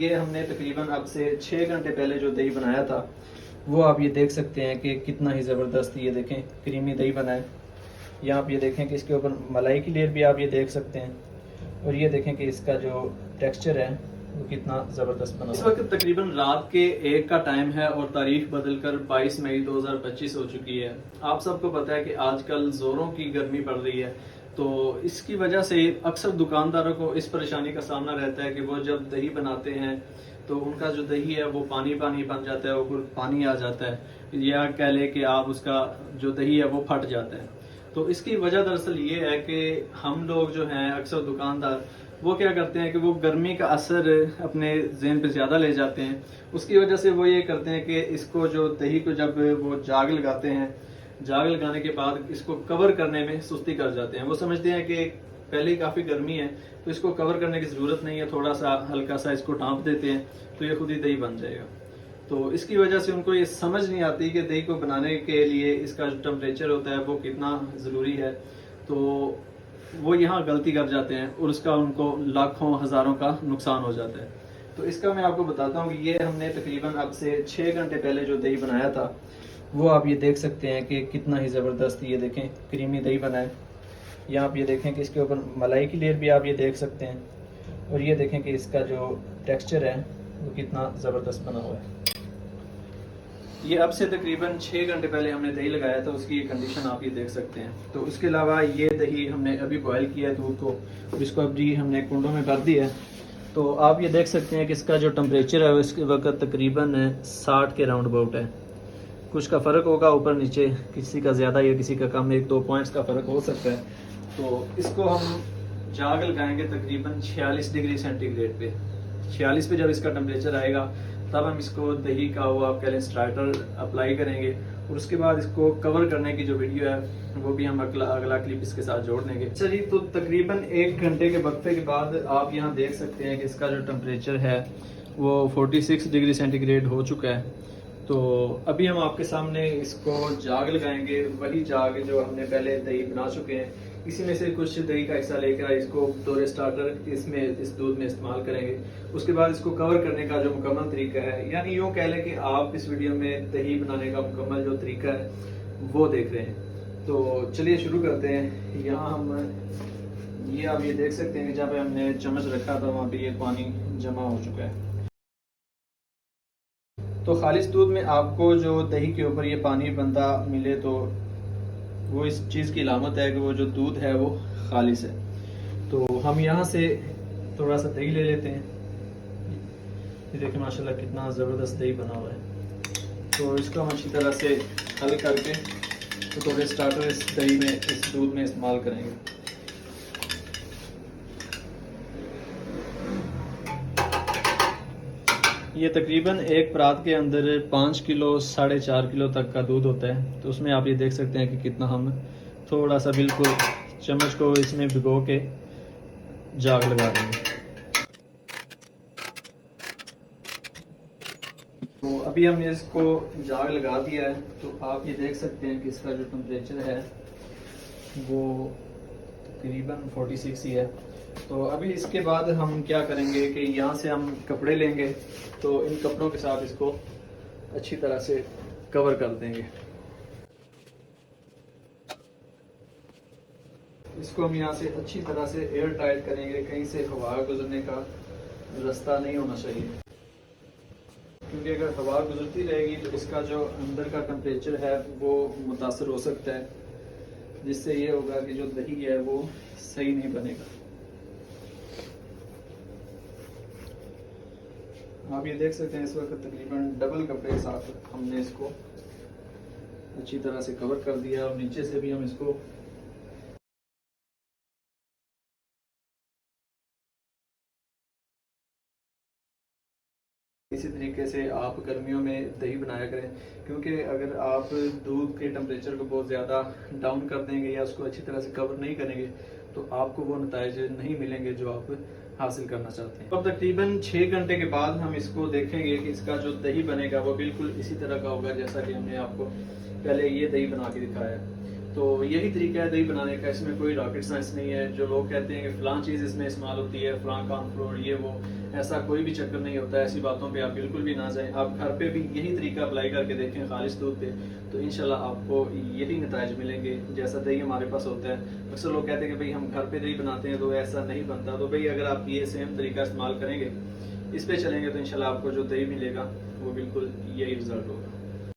ये हमने तकरीबन अब से 6 घंटे पहले जो दही बनाया था वो आप ये देख सकते हैं कि कितना ही ज़बरदस्त, ये देखें क्रीमी दही बना है। यहाँ आप ये देखें कि इसके ऊपर मलाई की लेयर भी आप ये देख सकते हैं, और ये देखें कि इसका जो टेक्सचर है वो कितना ज़बरदस्त बना। इस वक्त तकरीबन रात के 1 का टाइम है और तारीख बदलकर 22 मई 2025 हो चुकी है। आप सबको पता है कि आजकल ज़ोरों की गर्मी पड़ रही है, तो इसकी वजह से अक्सर दुकानदारों को इस परेशानी का सामना रहता है कि वो जब दही बनाते हैं तो उनका जो दही है वो पानी पानी बन जाता है, ऊपर पानी आ जाता है, या कह ले कि आप उसका जो दही है वो फट जाता है। तो इसकी वजह दरअसल ये है कि हम लोग जो हैं अक्सर दुकानदार वो क्या करते हैं कि वो गर्मी का असर अपने ज़हन पे ज़्यादा ले जाते हैं। उसकी वजह से वो ये करते हैं कि इसको जो दही को जब वो जाग लगाते हैं, जाग लगाने के बाद इसको कवर करने में सुस्ती कर जाते हैं। वो समझते हैं कि पहले ही काफ़ी गर्मी है तो इसको कवर करने की ज़रूरत नहीं है, थोड़ा सा हल्का सा इसको ढाँप देते हैं तो ये खुद ही दही बन जाएगा। तो इसकी वजह से उनको ये समझ नहीं आती कि दही को बनाने के लिए इसका जो टेम्परेचर होता है वो कितना ज़रूरी है। तो वो यहाँ गलती कर जाते हैं और उसका उनको लाखों हज़ारों का नुकसान हो जाता है। तो इसका मैं आपको बताता हूँ कि ये हमने तकरीबन अब से 6 घंटे पहले जो दही बनाया था वो आप ये देख सकते हैं कि कितना ही ज़बरदस्त, ये देखें क्रीमी दही बना है। यहाँ आप ये देखें कि इसके ऊपर मलाई की लेयर भी आप ये देख सकते हैं, और ये देखें कि इसका जो टेक्सचर है वो कितना ज़बरदस्त बना हुआ है। ये अब से तकरीबन 6 घंटे पहले हमने दही लगाया था, उसकी ये कंडीशन आप ये देख सकते हैं। तो उसके अलावा ये दही हमने अभी बॉयल किया है दूध को, इसको अभी हमने कुंडों में भर दिया है। तो आप ये देख सकते हैं कि इसका जो टेम्परेचर है वो इसके वक्त तकरीबन 60 के राउंड अबाउट है। कुछ का फ़र्क होगा ऊपर नीचे, किसी का ज़्यादा या किसी का कम, 1-2 पॉइंट्स का फ़र्क हो सकता है। तो इसको हम जाग लगाएंगे तकरीबन 46 डिग्री सेंटीग्रेड पे। 46 पे जब इसका टेम्परेचर आएगा तब हम इसको दही का वो आप कह लें स्टार्टर अप्लाई करेंगे, और उसके बाद इसको कवर करने की जो वीडियो है वो भी हम अगला क्लिप इसके साथ जोड़ देंगे। चलिए, तो तकरीबन 1 घंटे के वक्फे के बाद आप यहाँ देख सकते हैं कि इसका जो टेम्परेचर है वो 46 डिग्री सेंटीग्रेड हो चुका है। तो अभी हम आपके सामने इसको जाग लगाएंगे, वही जाग जो हमने पहले दही बना चुके हैं, इसी में से कुछ दही का हिस्सा लेकर इसको दौरे स्टार्टर इसमें इस दूध में इस्तेमाल करेंगे। उसके बाद इसको कवर करने का जो मुकम्मल तरीका है, यानी यूँ कह लें कि आप इस वीडियो में दही बनाने का मुकम्मल जो तरीका है वो देख रहे हैं। तो चलिए शुरू करते हैं। यहाँ हम ये आप ये देख सकते हैं कि जहाँ पे हमने चम्मच रखा था वहाँ पे ये पानी जमा हो चुका है। तो खालिश दूध में आपको जो दही के ऊपर ये पानी बनता मिले तो वो इस चीज़ की अलामत है कि वो जो दूध है वो खालिश है। तो हम यहाँ से थोड़ा सा दही ले लेते हैं। ये देखिए माशाल्लाह कितना ज़बरदस्त दही बना हुआ है। तो इसको हम अच्छी तरह से हल करके तो थोड़े स्टार्टर इस दही में इस दूध में इस्तेमाल करेंगे। ये तकरीबन एक परात के अंदर 5 किलो 4.5 किलो तक का दूध होता है। तो उसमें आप ये देख सकते हैं कि कितना हम थोड़ा सा बिल्कुल चम्मच को इसमें भिगो के जाग लगा देंगे। तो अभी हमने इसको जाग लगा दिया है। तो आप ये देख सकते हैं कि इसका जो टेम्परेचर है वो तकरीबन 46 ही है। तो अभी इसके बाद हम क्या करेंगे कि यहाँ से हम कपड़े लेंगे, तो इन कपड़ों के साथ इसको अच्छी तरह से कवर कर देंगे। इसको हम यहाँ से अच्छी तरह से एयर टाइट करेंगे, कहीं से हवा गुजरने का रास्ता नहीं होना चाहिए, क्योंकि अगर हवा गुजरती रहेगी तो इसका जो अंदर का टेम्परेचर है वो मुतासर हो सकता है, जिससे ये होगा कि जो दही है वो सही नहीं बनेगा। आप ये देख सकते हैं इस वक्त तकरीबन डबल कपड़े के साथ हमने इसको अच्छी तरह से कवर कर दिया, और नीचे से भी हम इसको इसी तरीके से आप गर्मियों में दही बनाया करें, क्योंकि अगर आप दूध के टेम्परेचर को बहुत ज़्यादा डाउन कर देंगे या उसको अच्छी तरह से कवर नहीं करेंगे तो आपको वो नतीजे नहीं मिलेंगे जो आप हासिल करना चाहते हैं। अब तकरीबन 6 घंटे के बाद हम इसको देखेंगे कि इसका जो दही बनेगा वो बिल्कुल इसी तरह का होगा जैसा कि हमने आपको पहले ये दही बना के दिखाया है। तो यही तरीका है दही बनाने का, इसमें कोई रॉकेट साइंस नहीं है। जो लोग कहते हैं कि फ़लाँ चीज़ इसमें इस्तेमाल होती है, फ़लाँ कॉर्नफ्लोर ये वो, ऐसा कोई भी चक्कर नहीं होता है। ऐसी बातों पे आप बिल्कुल भी ना जाएं। आप घर पे भी यही तरीका अप्लाई करके देखें खालिश दूध पे, तो इंशाल्लाह आपको यही नताइज मिलेंगे जैसा दही हमारे पास होता है। अक्सर लोग कहते हैं कि भाई हम घर पे दही बनाते हैं तो ऐसा नहीं बनता। तो भाई अगर आप ये सेम तरीका इस्तेमाल करेंगे, इस पे चलेंगे, तो इंशाल्लाह आपको जो दही मिलेगा वो बिल्कुल यही रिजल्ट होगा।